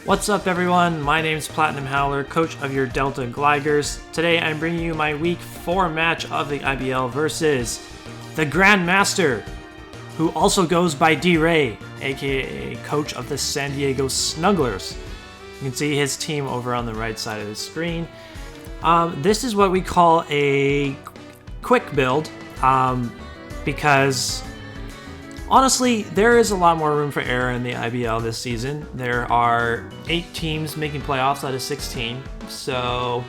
What's up everyone, my name's PlatinumHowler, coach of your Delta Gligars. Today I'm bringing you my week 4 match of the IBL versus the GrandMaster, who also goes by D.Rey, aka coach of the San Diego Snugglers. You can see his team over on the right side of the screen. This is what we call a quick build, because honestly, there is a lot more room for error in the IBL this season. There are 8 teams making playoffs out of 16, so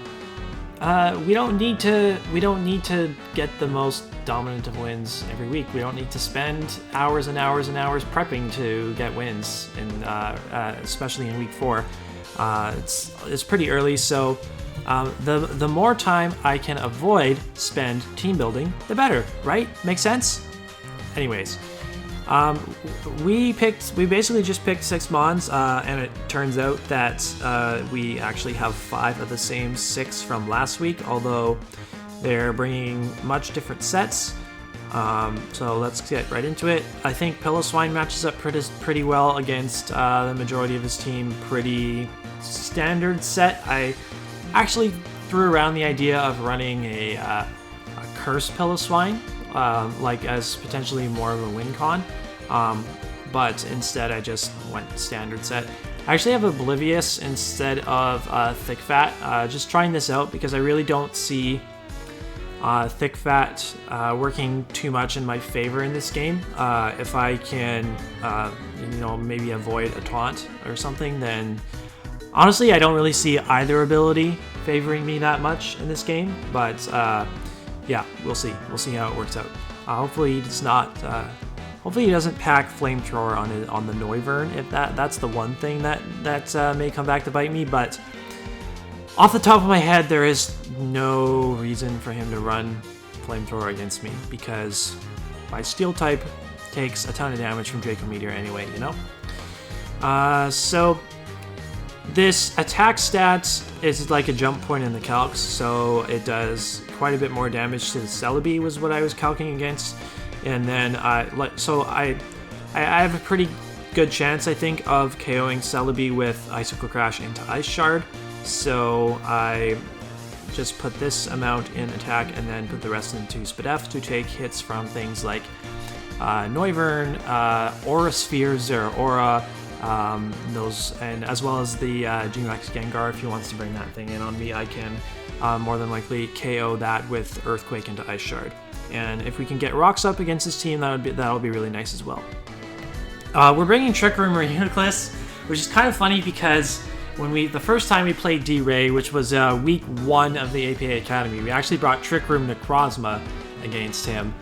we don't need to get the most dominant of wins every week. We don't need to spend hours and hours and hours prepping to get wins, and especially in week 4. It's pretty early, so the more time I can avoid spend team building, the better, right? Makes sense? Anyways. We basically just picked 6 mons, and it turns out that we actually have 5 of the same 6 from last week, although they're bringing much different sets. So let's get right into it. I think Piloswine matches up pretty well against the majority of his team. Pretty standard set. I actually threw around the idea of running a Curse Piloswine, like as potentially more of a win con, but instead I just went standard set. I actually have Oblivious instead of Thick Fat, just trying this out because I really don't see Thick Fat working too much in my favor in this game. If I can, maybe avoid a taunt or something, then honestly I don't really see either ability favoring me that much in this game, but yeah, we'll see. We'll see how it works out. Hopefully he does not. Hopefully he doesn't pack Flamethrower on the Noivern. If that's the one thing that may come back to bite me. But off the top of my head, there is no reason for him to run Flamethrower against me because my Steel type takes a ton of damage from Draco Meteor anyway. You know. So this attack stats is like a jump point in the calcs, so it does quite a bit more damage to the Celebi was what I was calcing against, and then I have a pretty good chance I think of KOing Celebi with Icicle Crash into Ice Shard, so I just put this amount in attack and then put the rest into Spadef to take hits from things like Noivern, Aura Sphere, Zeraora, those, and as well as the G-Max Gengar. If he wants to bring that thing in on me, I can more than likely KO that with Earthquake into Ice Shard. And if we can get rocks up against his team, that'll be really nice as well. We're bringing Trick Room Reuniclus, which is kind of funny because the first time we played D.Rey, which was week 1 of the APA Academy, we actually brought Trick Room Necrozma against him.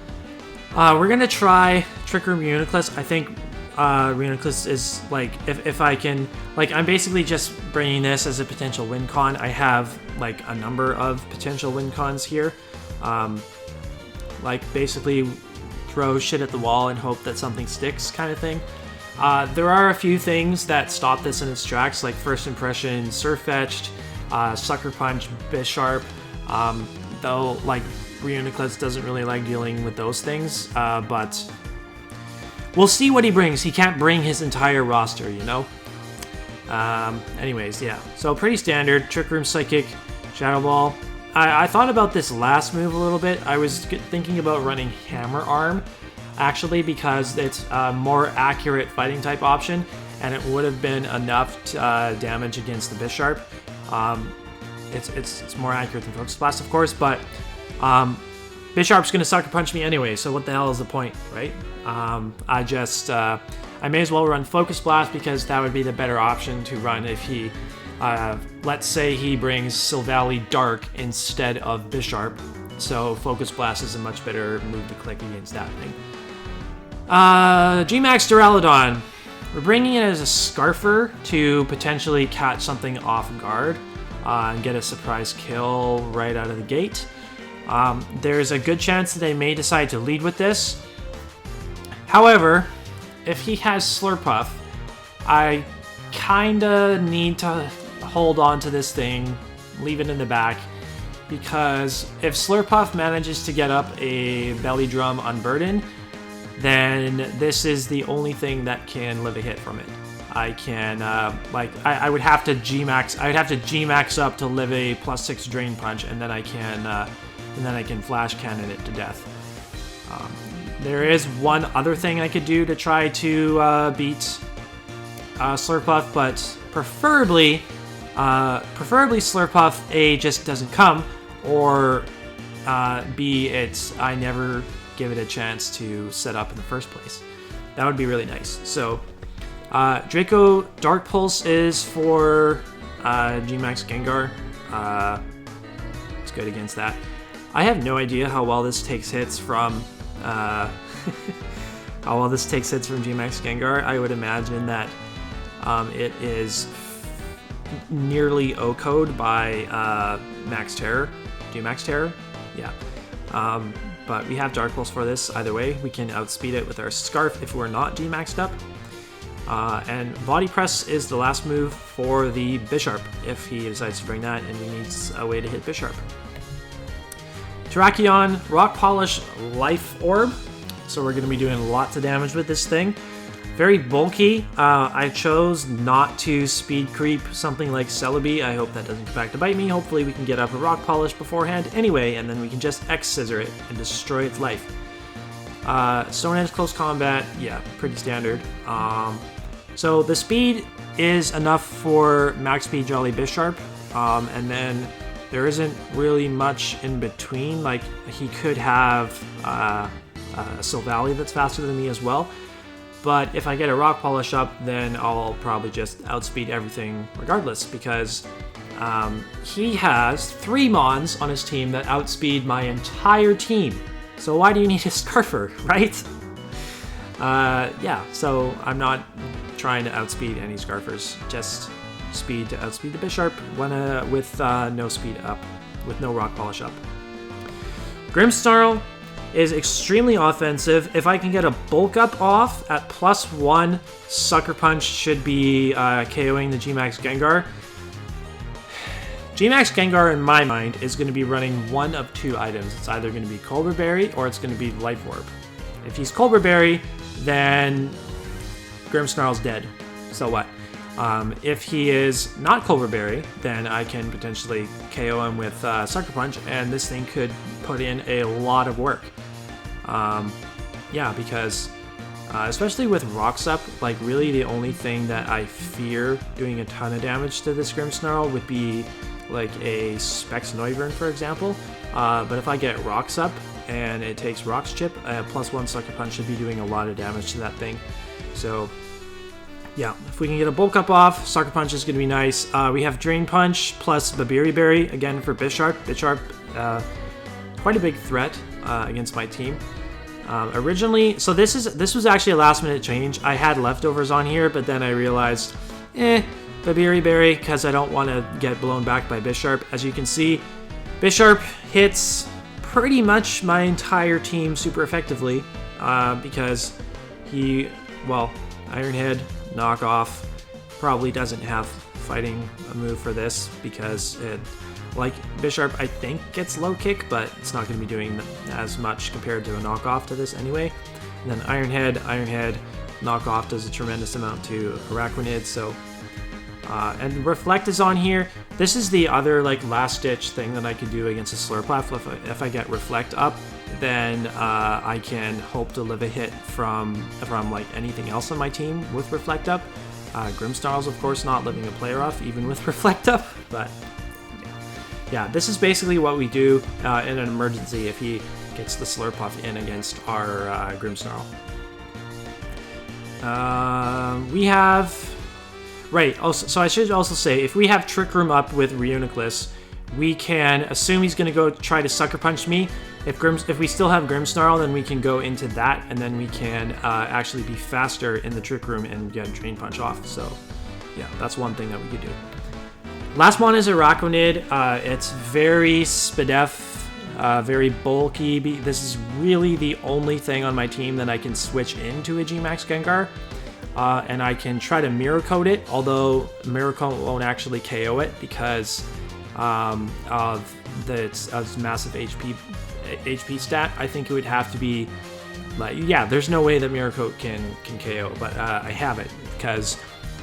We're gonna try Trick Room Reuniclus. I think Reuniclus is like, if I can, like, I'm basically just bringing this as a potential win con. I have like a number of potential win cons here, like basically throw shit at the wall and hope that something sticks kind of thing. There are a few things that stop this in its tracks, like First Impression, Surfetched, Sucker Punch, Bisharp, though like Reuniclus doesn't really like dealing with those things, but we'll see what he brings. He can't bring his entire roster, you know? Anyways, yeah. So pretty standard. Trick Room, Psychic, Shadow Ball. I thought about this last move a little bit. I was thinking about running Hammer Arm, actually, because it's a more accurate fighting type option, and it would have been enough damage against the Bisharp. It's more accurate than Focus Blast, of course, but Bisharp's gonna Sucker Punch me anyway, so what the hell is the point, right? I may as well run Focus Blast because that would be the better option to run if he, let's say he brings Silvally Dark instead of Bisharp, so Focus Blast is a much better move to click against that thing. G-Max Duraludon. We're bringing it as a Scarfer to potentially catch something off guard and get a surprise kill right out of the gate. There's a good chance that they may decide to lead with this. However, if he has Slurpuff, I kinda need to hold on to this thing, leave it in the back, because if Slurpuff manages to get up a Belly Drum Unburden, then this is the only thing that can live a hit from it. I can like I would have to G-max. I would have to G-max up to live a +6 drain punch, and then I can flash cannon it to death. There is one other thing I could do to try to beat Slurpuff, but preferably Slurpuff A just doesn't come, or B I never give it a chance to set up in the first place. That would be really nice. So Draco Dark Pulse is for G-Max Gengar. It's good against that. I have no idea how well this takes hits from G-Max Gengar. I would imagine that it is nearly O-code by Max Terror. Do Max Terror? Yeah. But we have Dark Pulse for this. Either way, we can outspeed it with our Scarf if we're not G-maxed up. And Body Press is the last move for the Bisharp if he decides to bring that and he needs a way to hit Bisharp. Terrakion, Rock Polish, Life Orb. So we're going to be doing lots of damage with this thing. Very bulky. I chose not to speed creep something like Celebi. I hope that doesn't come back to bite me. Hopefully we can get up a Rock Polish beforehand anyway, and then we can just X-Scissor it and destroy its life. Stone Edge Close Combat, yeah, pretty standard. So the speed is enough for Max Speed Jolly Bisharp, and then there isn't really much in between. Like, he could have a Silvally that's faster than me as well. But if I get a Rock Polish up, then I'll probably just outspeed everything regardless, because he has 3 Mons on his team that outspeed my entire team. So why do you need a Scarfer, right? Yeah, so I'm not trying to outspeed any Scarfers, just speed to outspeed the Bisharp with no speed up, with no Rock Polish up. Grimmsnarl is extremely offensive. If I can get a bulk up off at +1, Sucker Punch should be KOing the G-Max Gengar. G-Max Gengar, in my mind, is going to be running one of 2 items. It's either going to be Cobra Berry or it's going to be Life Orb. If he's Cobra Berry, then Grimmsnarl's dead. So what? If he is not Cobra Berry, then I can potentially KO him with Sucker Punch, and this thing could put in a lot of work. Yeah, because especially with Rocks Up, like really the only thing that I fear doing a ton of damage to this Grimmsnarl would be like a Specs Noivern, for example. But if I get Rocks Up and it takes Rocks Chip, +1 Sucker Punch should be doing a lot of damage to that thing. So yeah, if we can get a bulk up off, Sucker Punch is going to be nice. We have Drain Punch plus Babiri Berry, again for Bisharp. Bisharp, quite a big threat against my team. Originally, so this was actually a last minute change. I had leftovers on here, but then I realized, Babiri Berry, because I don't want to get blown back by Bisharp. As you can see, Bisharp hits pretty much my entire team super effectively, because he, well, Iron Head, Knockoff, probably doesn't have fighting a move for this, because it, like Bisharp, I think gets low kick, but it's not going to be doing as much compared to a knockoff to this anyway. And then Iron Head, knockoff does a tremendous amount to Araquanid, so and Reflect is on here. This is the other like last ditch thing that I could do against a Slurpuff. If I get Reflect up, then I can hope to live a hit from like anything else on my team with Reflect up. Grimmsnarl's of course not living a player off even with Reflect up, but yeah, this is basically what we do in an emergency if he gets the Slurpuff in against our Grimmsnarl. We have... Right, also, so I should also say, if we have Trick Room up with Reuniclus, we can assume he's going to go try to Sucker Punch me. If we still have Grimmsnarl, then we can go into that, and then we can actually be faster in the Trick Room and get Drain Punch off. So, yeah, that's one thing that we could do. Last one is Araquanid. It's very Spadef, very bulky. This is really the only thing on my team that I can switch into a G-Max Gengar. And I can try to Mirror Coat it, although Mirror Coat won't actually KO it because of its massive HP stat. I think it would have to be, like, yeah, there's no way that Mirror Coat can KO, but I have it because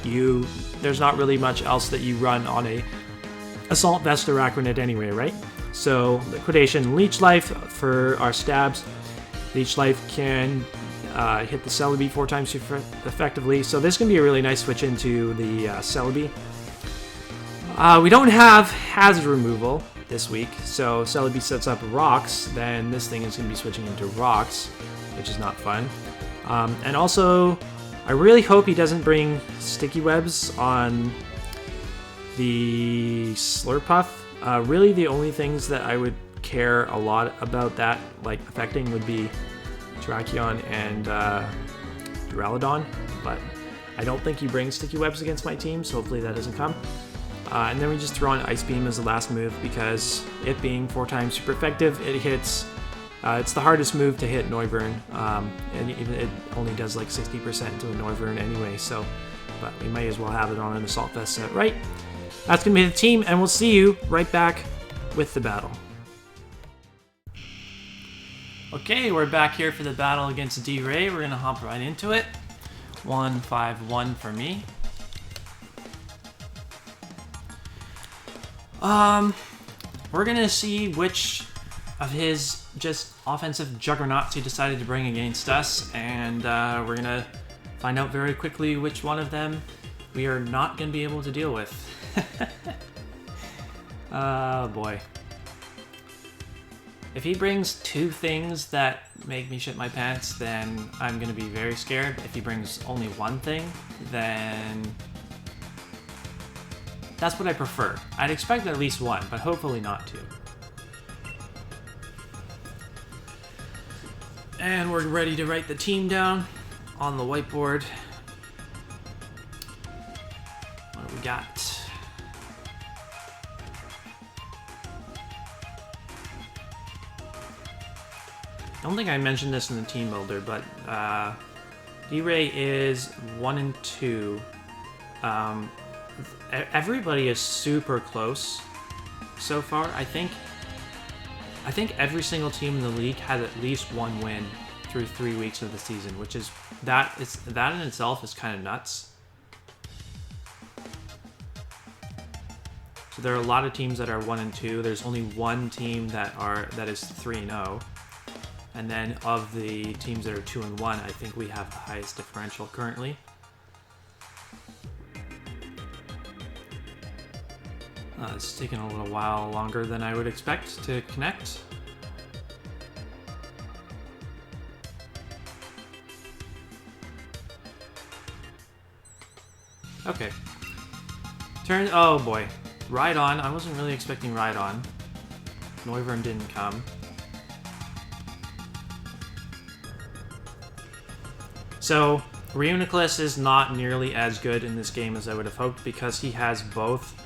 there's not really much else that you run on a Assault Vest or Arachnid anyway, right? So Liquidation, Leech Life for our stabs. Leech Life can hit the Celebi 4 times super effectively, so this is going to be a really nice switch into the Celebi. We don't have Hazard Removal this week, so Celebi sets up Rocks, then this thing is going to be switching into Rocks, which is not fun. And also, I really hope he doesn't bring Sticky Webs on the Slurpuff. Really, the only things that I would care a lot about that, like, affecting would be Terrakion and Duraludon, but I don't think he brings Sticky Webs against my team, so hopefully that doesn't come. And then we just throw on Ice Beam as the last move, because it being 4 times super effective, it hits... it's the hardest move to hit Noivern, and even it only does like 60% to a Noivern anyway, so... But we might as well have it on an Assault Vest set, right? That's going to be the team, and we'll see you right back with the battle. Okay, we're back here for the battle against D.Rey. We're going to hop right into it. 1-5-1 for me. We're going to see which of his just offensive juggernauts he decided to bring against us, and we're going to find out very quickly which one of them we are not going to be able to deal with. Oh boy. If he brings 2 things that make me shit my pants, then I'm going to be very scared. If he brings only 1 thing, then that's what I prefer. I'd expect at least 1, but hopefully not 2. And we're ready to write the team down on the whiteboard. What do we got? I don't think I mentioned this in the team builder, but D.Rey is 1 and 2. Everybody is super close so far. I think every single team in the league has at least 1 win through 3 weeks of the season, which is that in itself is kind of nuts. So there are a lot of teams that are 1 and 2. There's only 1 team that is 3-0. And then of the teams that are 2 and 1, I think we have the highest differential currently. It's taken a little while longer than I would expect to connect. Okay. Turn. Oh boy. Rhydon. I wasn't really expecting Rhydon. Noivern didn't come. So, Reuniclus is not nearly as good in this game as I would have hoped, because he has both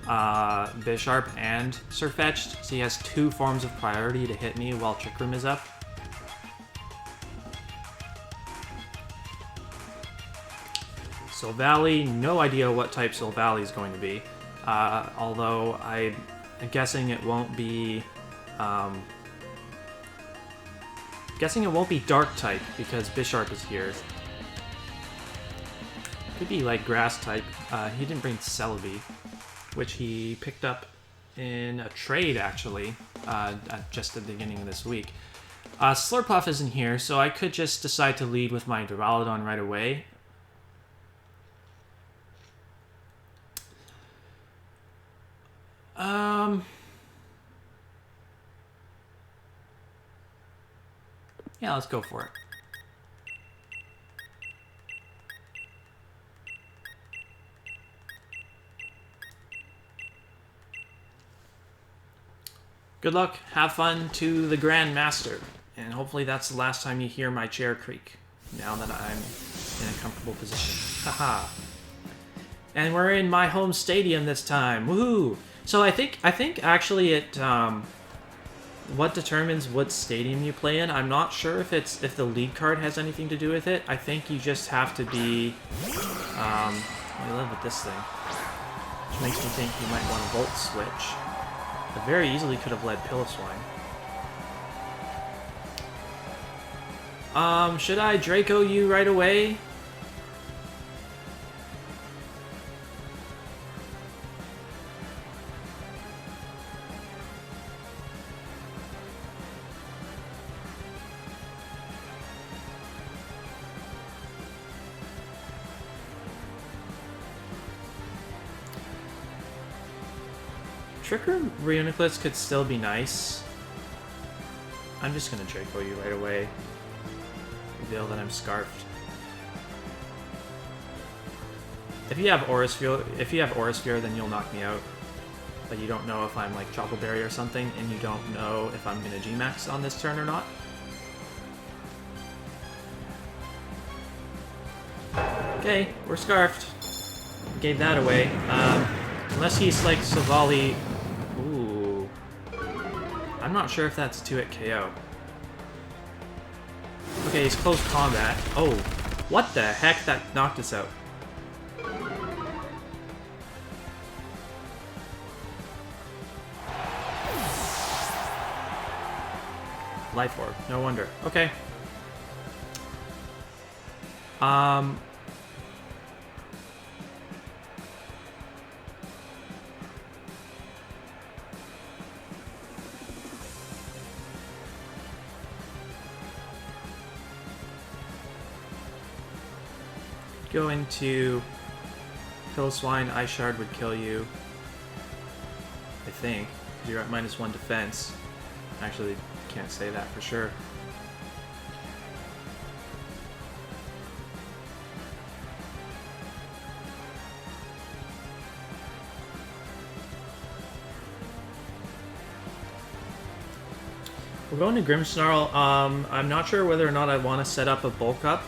Bisharp and Sirfetch'd, so he has 2 forms of priority to hit me while Trick Room is up. Silvally, no idea what type Silvally is going to be, although I'm guessing it won't be... guessing it won't be Dark type, because Bisharp is here. Could be like Grass type. He didn't bring Celebi, which he picked up in a trade, actually, just at the beginning of this week. Slurpuff isn't here, so I could just decide to lead with my Duraludon right away. Yeah, let's go for it. Good luck, have fun to the GrandMaster, and hopefully that's the last time you hear my chair creak, now that I'm in a comfortable position. Haha. And we're in my home stadium this time, woohoo! So I think actually it, what determines what stadium you play in, I'm not sure if the league card has anything to do with it. I think you just have to be, let me live with this thing, which makes me think you might want to Volt Switch. I very easily could have led Piloswine. Should I Draco you right away? Tricker Reuniclus could still be nice. I'm just gonna Draco you right away. Reveal that I'm scarfed. If you have Aura Sphere, then you'll knock me out. But you don't know if I'm like Chocolate Berry or something, and you don't know if I'm gonna G-Max on this turn or not. Okay, we're scarfed. Gave that away. Unless he's like Savali. Ooh. I'm not sure if that's a 2-hit KO. Okay, he's close combat. Oh, what the heck? That knocked us out. Life Orb, no wonder. Okay. Go into Piloswine, Ice Shard would kill you. I think, because you're at -1 defense. Actually, can't say that for sure. We're going to Grimmsnarl. I'm not sure whether or not I want to set up a bulk up,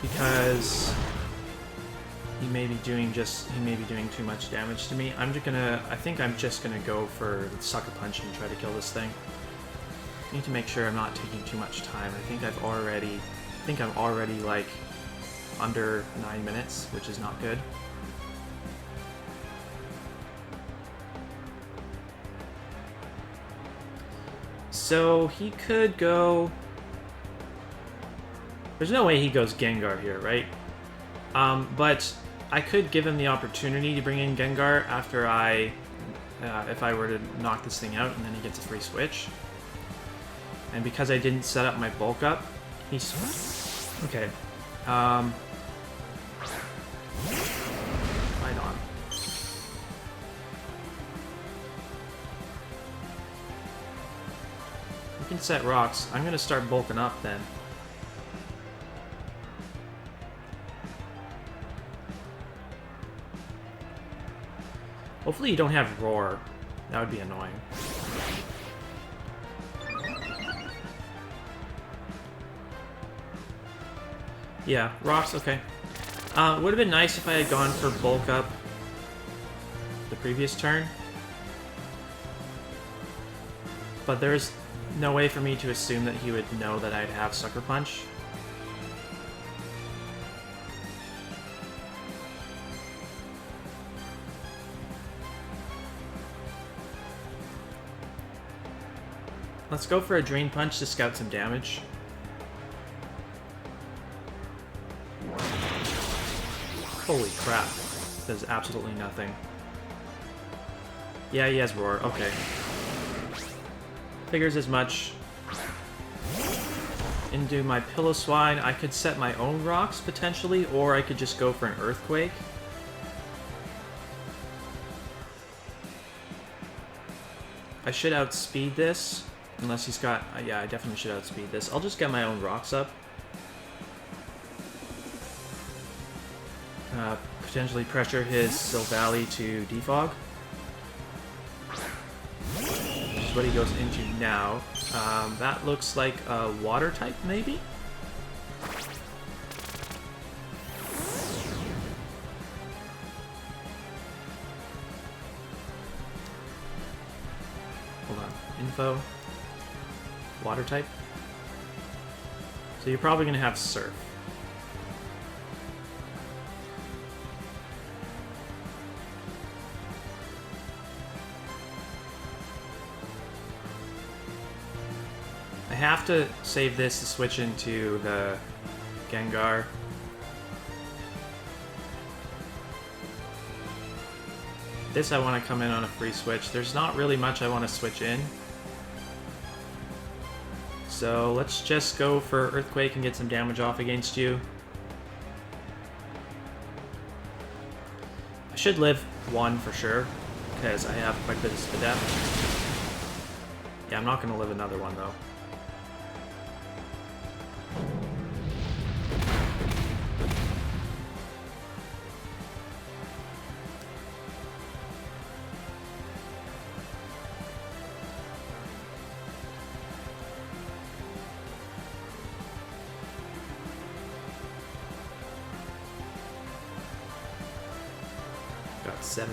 because he may be doing too much damage to me. I think I'm just gonna go for Sucker Punch and try to kill this thing. I need to make sure I'm not taking too much time. I think I'm already like under 9 minutes, which is not good. So he could go... There's no way he goes Gengar here, right? But I could give him the opportunity to bring in Gengar after if I were to knock this thing out, and then he gets a free switch. And because I didn't set up my bulk up, he's... Okay. Right on. We can set rocks. I'm gonna start bulking up then. Hopefully you don't have Roar. That would be annoying. Yeah, rocks, okay. It would have been nice if I had gone for bulk up the previous turn. But there's no way for me to assume that he would know that I'd have Sucker Punch. Let's go for a Drain Punch to scout some damage. Holy crap. Does absolutely nothing. Yeah, he has Roar. Okay. Figures as much. Into my Piloswine. I could set my own rocks, potentially, or I could just go for an Earthquake. I should outspeed this. Unless he's got... yeah, I definitely should outspeed this. I'll just get my own rocks up. Potentially pressure his Silvally to defog. Which is what he goes into now. That looks like a water type, maybe? Hold on. Info. Water type. So you're probably going to have Surf. I have to save this to switch into the Gengar. This I want to come in on a free switch. There's not really much I want to switch in. So let's just go for Earthquake and get some damage off against you. I should live 1 for sure. because I have quite a bit of damage. Yeah, I'm not going to live another one, though. Got 7-10.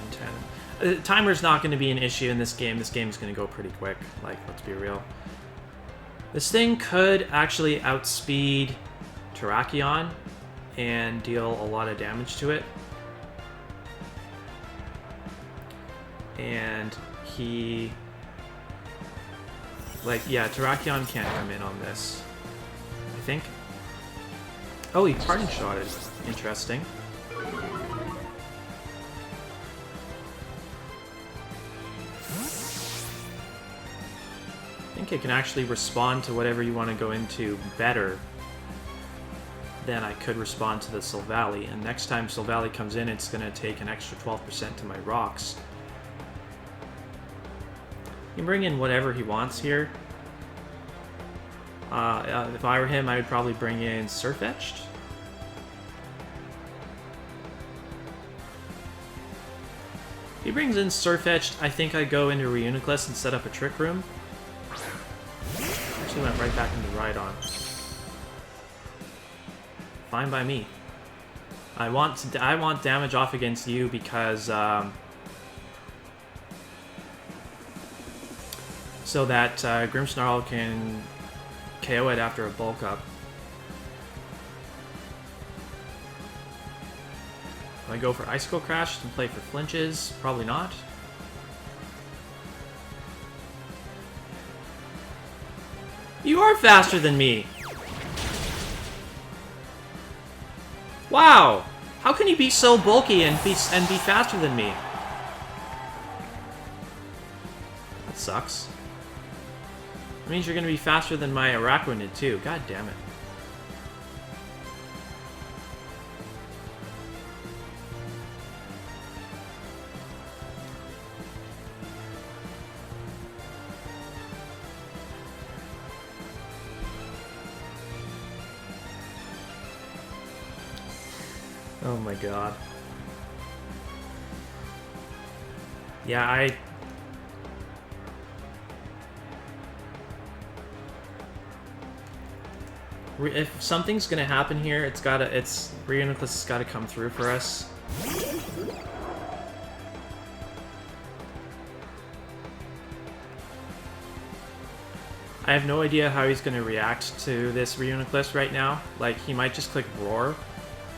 Timer's not going to be an issue in this game. This game's going to go pretty quick. Like, let's be real. This thing could actually outspeed Terrakion and deal a lot of damage to it. And he... Like, yeah, Terrakion can't come in on this, I think. Oh, he Pardon Shot it. Interesting. I think it can actually respond to whatever you want to go into better than I could respond to the Silvally. And next time Silvally comes in, it's going to take an extra 12% to my rocks. He can bring in whatever he wants here. If I were him, I would probably bring in Surfetched. If he brings in Surfetched, I think I'd go into Reuniclus and set up a Trick Room. Actually went right back into Rhydon. Fine by me. I want damage off against you because so that Grimmsnarl can KO it after a bulk up. Do I go for Icicle Crash and play for flinches? Probably not. You are faster than me! Wow! How can you be so bulky and be faster than me? That sucks. That means you're gonna be faster than my Araquanid too. God damn it. Oh my god. Yeah, if something's gonna happen here, Reuniclus has gotta come through for us. I have no idea how he's gonna react to this Reuniclus right now. Like, he might just click Roar.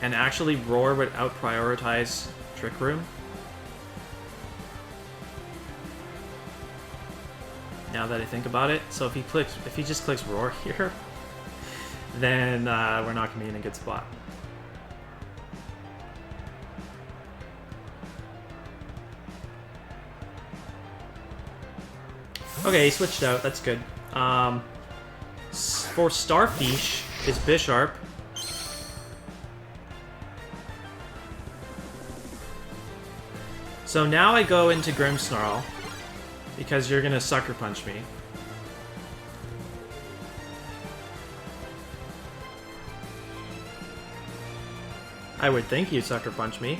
And actually, Roar would out-prioritize Trick Room. Now that I think about it. So if he just clicks Roar here, then we're not going to be in a good spot. Okay, he switched out. That's good. For Starfish is Bisharp. So now I go into Grimmsnarl, because you're gonna Sucker Punch me. I would think you'd Sucker Punch me.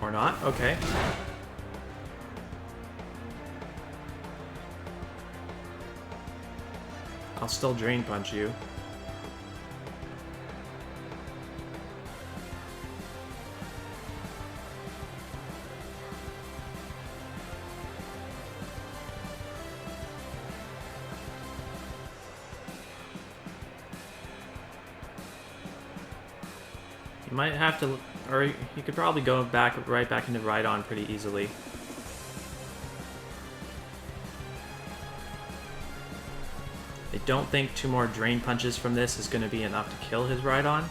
Or not, okay. I'll still Drain Punch you. You might have to, or you could probably go right back into Rhydon pretty easily. I don't think 2 more Drain Punches from this is going to be enough to kill his Rhydon.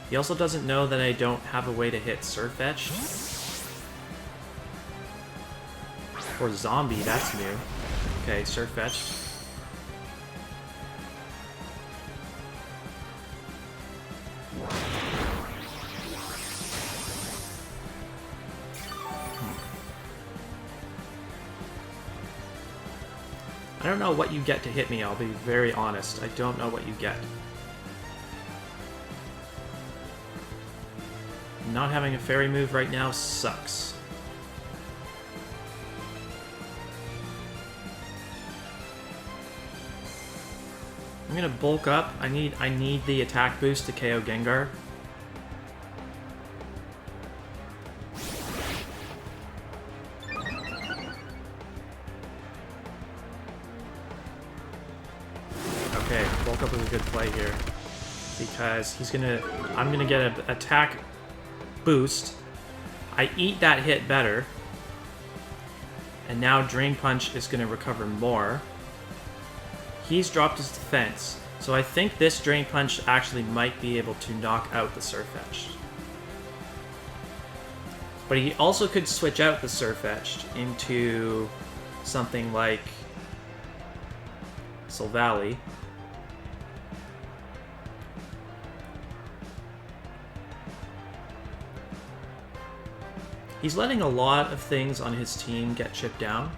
He also doesn't know that I don't have a way to hit Surfetched. Or Zombie, that's new. Okay, Surf Fetched. I don't know what you get to hit me, I'll be very honest. I don't know what you get. Not having a fairy move right now sucks. I'm gonna bulk up. I need the attack boost to KO Gengar. Okay, bulk up is a good play here. Because I'm gonna get an attack boost. I eat that hit better. And now Drain Punch is gonna recover more. He's dropped his defense, so I think this Drain Punch actually might be able to knock out the Surfetched. But he also could switch out the Surfetched into something like Silvally. He's letting a lot of things on his team get chipped down.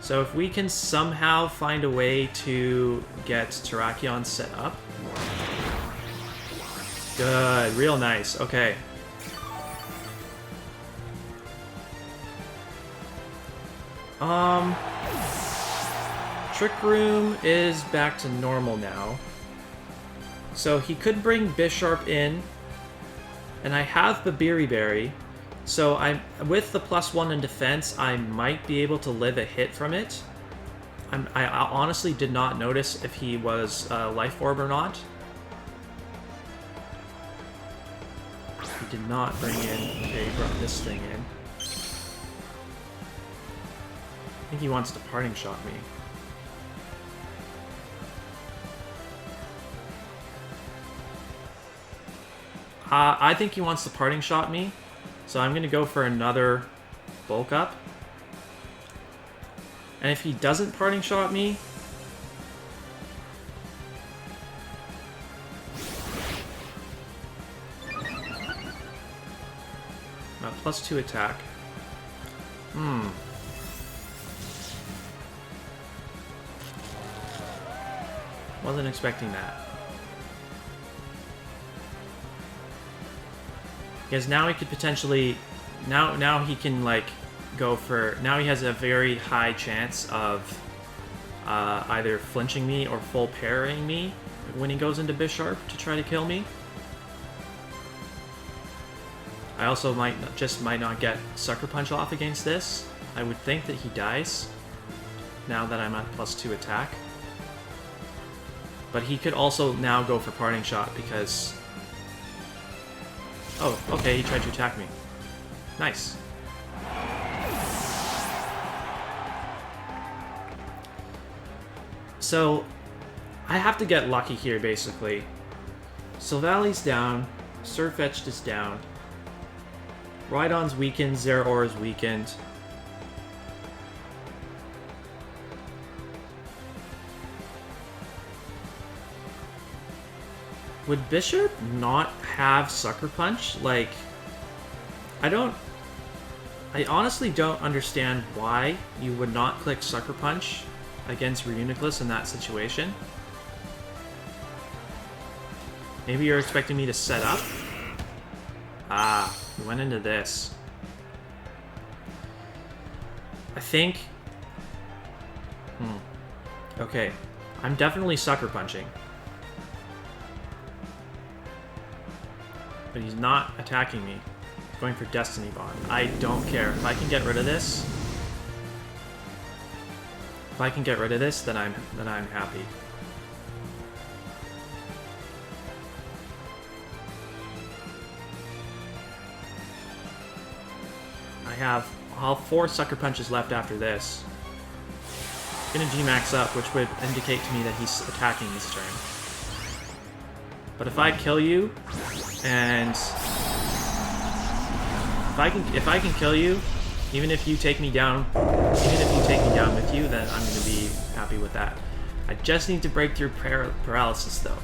So if we can somehow find a way to get Terrakion set up. Good, real nice, okay. Trick Room is back to normal now. So he could bring Bisharp in. And I have Babiri Berry. So with the +1 in defense, I might be able to live a hit from it. I honestly did not notice if he was Life Orb or not. He did not bring in... Okay, he brought this thing in. I think he wants to Parting Shot me. I think he wants to Parting Shot me. So I'm going to go for another bulk up. And if he doesn't Parting Shot me... +2 attack. Wasn't expecting that. Because now he could potentially... Now he can, like, go for... Now he has a very high chance of either flinching me or full parrying me when he goes into Bisharp to try to kill me. I also might not get Sucker Punch off against this. I would think that he dies now that I'm at +2 attack. But he could also now go for Parting Shot because... Oh, okay, he tried to attack me. Nice. So, I have to get lucky here, basically. Silvally's down. Surfetched is down. Rhydon's weakened. Zeraora's weakened. Would Bisharp not have Sucker Punch? Like, I honestly don't understand why you would not click Sucker Punch against Reuniclus in that situation. Maybe you're expecting me to set up? Ah, we went into this. I think... Okay, I'm definitely Sucker Punching. But he's not attacking me. He's going for Destiny Bond. I don't care. If I can get rid of this... If I can get rid of this, then I'm happy. I have 4 Sucker Punches left after this. I'm gonna G-Max up, which would indicate to me that he's attacking this turn. But if I kill you, and if I can kill you, even if you take me down Even if you take me down with you, then I'm going to be happy with that. I just need to break through paralysis, though.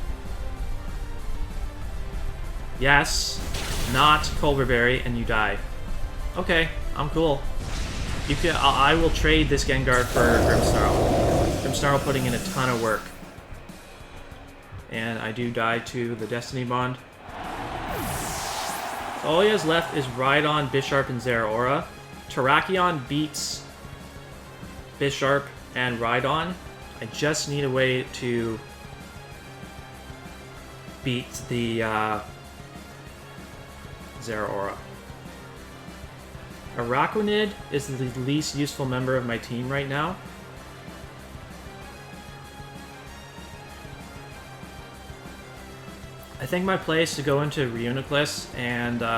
Yes, not Culverberry, and you die. Okay, I'm cool. You can. I will trade this Gengar for Grimmsnarl. Grimmsnarl putting in a ton of work. And I do die to the Destiny Bond. All he has left is Rhydon, Bisharp, and Zeraora. Terrakion beats Bisharp and Rhydon. I just need a way to beat the Zeraora. Araquanid is the least useful member of my team right now. I think my play is to go into Reuniclus and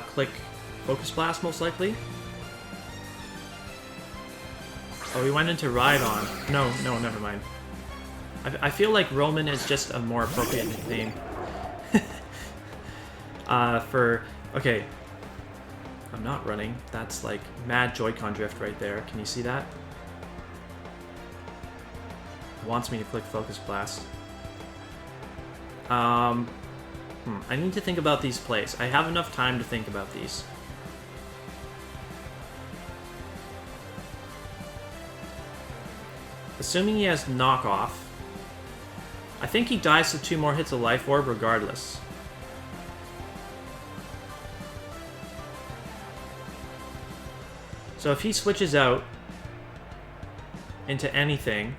click Focus Blast, most likely. Oh, we went into Rhydon. No, never mind. I feel like Roman is just a more appropriate nickname. Okay. I'm not running. That's like mad Joy-Con drift right there. Can you see that? It wants me to click Focus Blast. I need to think about these plays. I have enough time to think about these. Assuming he has knockoff, I think he dies to 2 more hits of Life Orb regardless. So if he switches out into anything,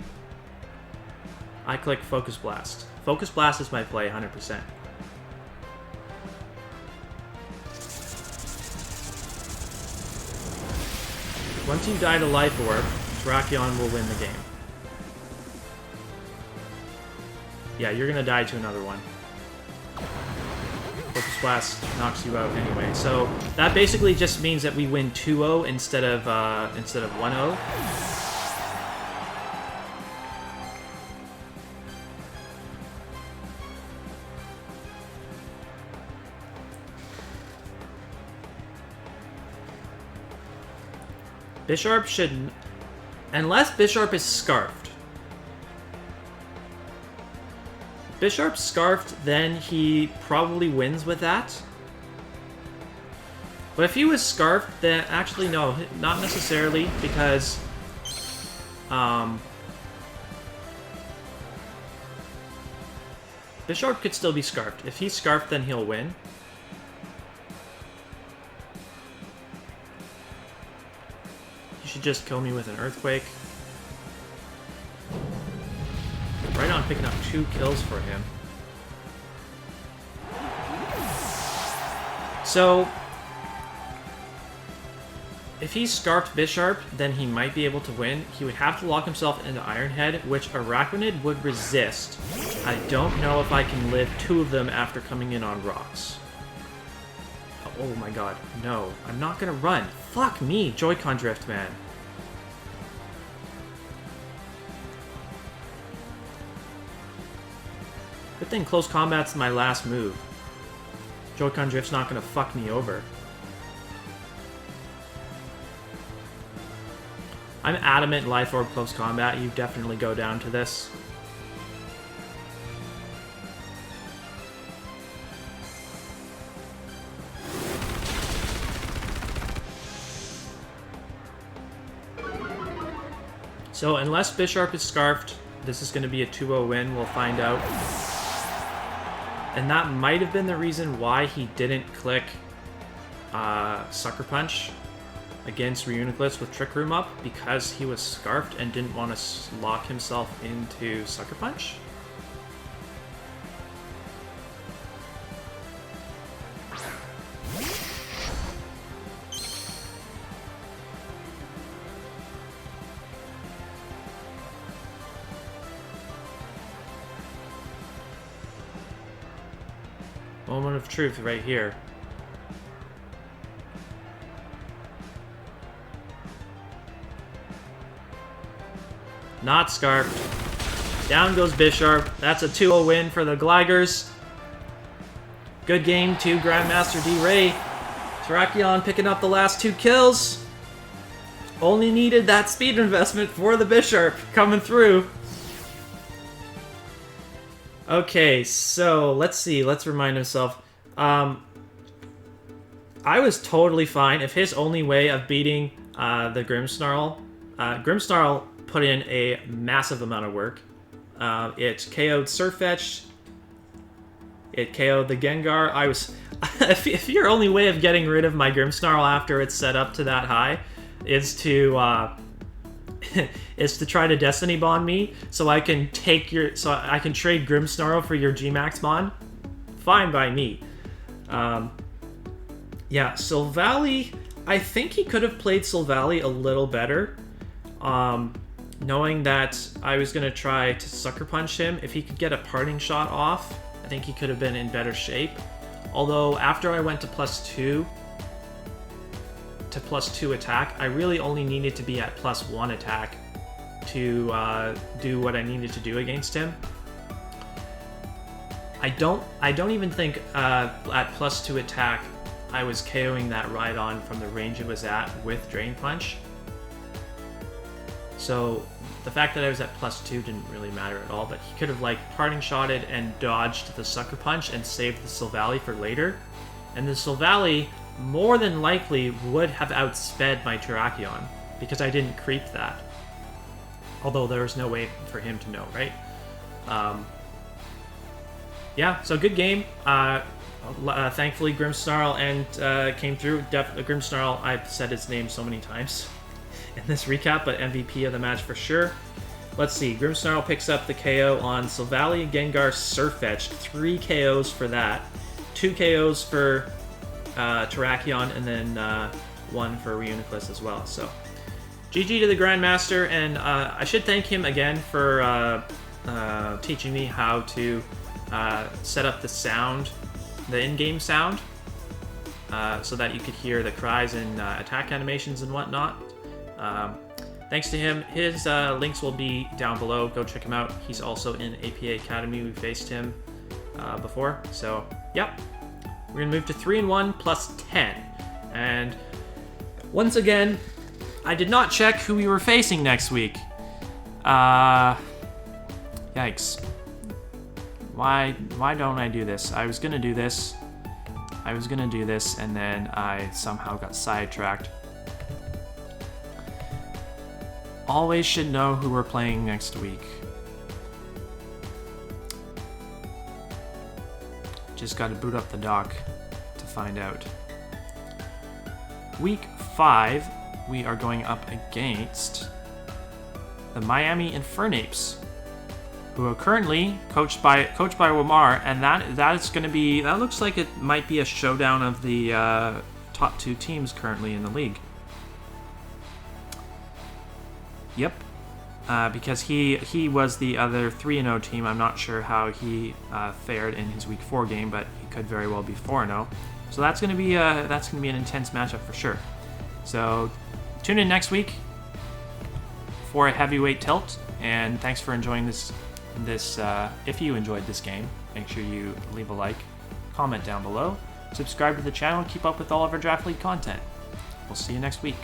I click Focus Blast. Focus Blast is my play, 100%. Once you die to Life Orb, Terrakion will win the game. Yeah, you're gonna die to another one. Focus Blast knocks you out anyway. So that basically just means that we win 2-0 instead of 1-0. Bisharp should... Unless Bisharp is Scarfed. Bisharp's Scarfed, then he probably wins with that. But if he was Scarfed, then... Actually, no. Not necessarily, because... Bisharp could still be Scarfed. If he's Scarfed, then he'll win. Should just kill me with an Earthquake. Right on, picking up 2 kills for him. So, if he Scarfed Bisharp, then he might be able to win. He would have to lock himself into Iron Head, which Araquanid would resist. I don't know if I can live 2 of them after coming in on rocks. Oh my god, no. I'm not gonna run. Fuck me, Joy-Con drift, man. Good thing Close Combat's my last move. Joy-Con drift's not gonna fuck me over. I'm adamant Life Orb Close Combat. You definitely go down to this. So unless Bisharp is Scarfed, this is going to be a 2-0 win. We'll find out. And that might have been the reason why he didn't click Sucker Punch against Reuniclus with Trick Room up, because he was Scarfed and didn't want to lock himself into Sucker Punch. Moment of truth right here. Not scarfed. Down goes Bisharp. That's a 2-0 win for the Gligars. Good game to GrandMasterD.Rey. Terrakion picking up the last 2 kills. Only needed that speed investment for the Bisharp coming through. Okay, so let's see. Let's remind himself. I was totally fine if his only way of beating the Grimmsnarl. Grimmsnarl put in a massive amount of work. It KO'd Surfetch. It KO'd the Gengar. I was... if your only way of getting rid of my Grimmsnarl after it's set up to that high is to is to try to Destiny Bond me so I can take your... so I can trade Grimmsnarl for your Gmax Bond, fine by me. Yeah, Silvally, I think he could have played Silvally a little better. Knowing that I was going to try to Sucker Punch him, if he could get a parting shot off, I think he could have been in better shape. Although, after I went to +2 attack, I really only needed to be at +1 attack to do what I needed to do against him. I don't even think at +2 attack I was KOing that Rhydon from the range it was at with Drain Punch. So the fact that I was at +2 didn't really matter at all, but he could have like parting shotted and dodged the Sucker Punch and saved the Silvally for later. And the Silvally more than likely would have outsped my Terrakion because I didn't creep that. Although there was no way for him to know, right? Yeah, so good game. Thankfully, Grimmsnarl and came through. Grimmsnarl, I've said his name so many times in this recap, but MVP of the match for sure. Let's see. Grimmsnarl picks up the KO on Silvally, Gengar, Surfetch. 3 KOs for that. 2 KOs for Terrakion, and then 1 for Reuniclus as well. So, GG to the Grandmaster, and I should thank him again for teaching me how to set up the sound, the in-game sound, so that you could hear the cries and attack animations and whatnot. Thanks to him. His links will be down below. Go check him out. He's also in APA Academy. We faced him before. So, yep. We're going to move to 3-1 plus 10. And once again, I did not check who we were facing next week. Yikes. Why don't I do this? I was going to do this. And then I somehow got sidetracked. Always should know who we're playing next week. Just got to boot up the dock to find out. Week 5, we are going up against the Miami Infernapes, who are currently coached by Wamar, and that looks like it might be a showdown of the top 2 teams currently in the league. Yep, because he was the other 3-0 team. I'm not sure how he fared in his Week 4 game, but he could very well be 4-0. So that's gonna be an intense matchup for sure. So tune in next week for a heavyweight tilt, and thanks for enjoying this. If you enjoyed this game, make sure you leave a like, comment down below, subscribe to the channel, and keep up with all of our Draft League content. We'll see you next week.